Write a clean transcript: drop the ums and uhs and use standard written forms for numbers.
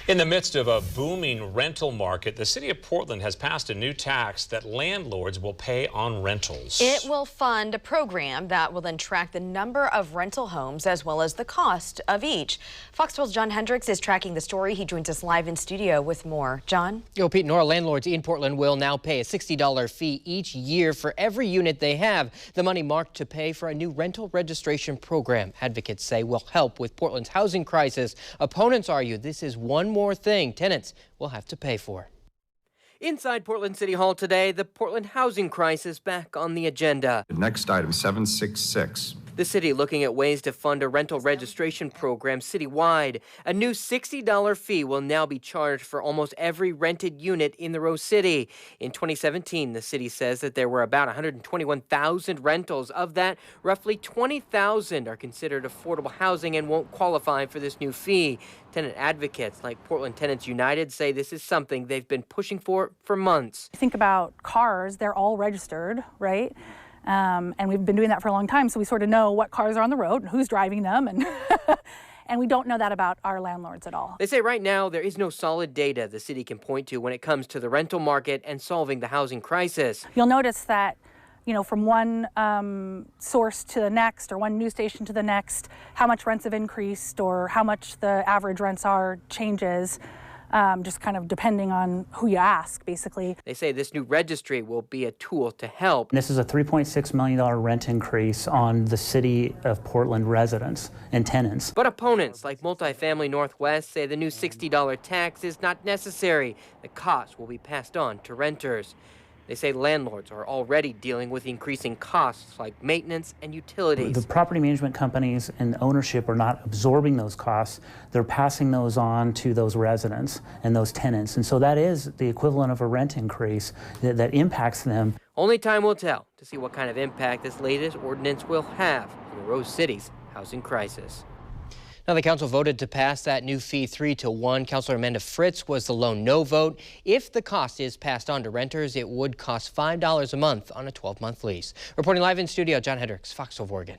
In the midst of a booming rental market, the city of Portland has passed a new tax that landlords will pay on rentals. It will fund a program that will then track the number of rental homes as well as the cost of each. Fox 12's John Hendricks is tracking the story. He joins us live in studio with more. John? Pete and Nora, landlords in Portland will now pay a $60 fee each year for every unit they have. The money marked to pay for a new rental registration program advocates say will help with Portland's housing crisis. Opponents argue this is one more thing tenants will have to pay for. Inside Portland City Hall today, the Portland housing crisis back on the agenda. Next item, 766. The city looking at ways to fund a rental registration program citywide. A new $60 fee will now be charged for almost every rented unit in the Rose City. In 2017, the city says that there were about 121,000 rentals. Of that, roughly 20,000 are considered affordable housing and won't qualify for this new fee. Tenant advocates like Portland Tenants United say this is something they've been pushing for months. Think about cars, they're all registered, right? And we've been doing that for a long time, so we sort of know what cars are on the road and who's driving them, and and we don't know that about our landlords at all. They say right now there is no solid data the city can point to when it comes to the rental market and solving the housing crisis. You'll notice that, you know, from one source to the next or one news station to the next, how much rents have increased or how much the average rents are changes. Just kind of depending on who you ask, basically. They say this new registry will be a tool to help. This is a $3.6 million rent increase on the city of Portland residents and tenants. But opponents like Multifamily Northwest say the new $60 tax is not necessary. The cost will be passed on to renters. They say landlords are already dealing with increasing costs like maintenance and utilities. The property management companies and ownership are not absorbing those costs. They're passing those on to those residents and those tenants. And so that is the equivalent of a rent increase that impacts them. Only time will tell to see what kind of impact this latest ordinance will have on the Rose City's housing crisis. Now, the council voted to pass that new fee 3-1. Councilor Amanda Fritz was the lone no vote. If the cost is passed on to renters, it would cost $5 a month on a 12-month lease. Reporting live in studio, John Hendricks, Fox 12 Oregon.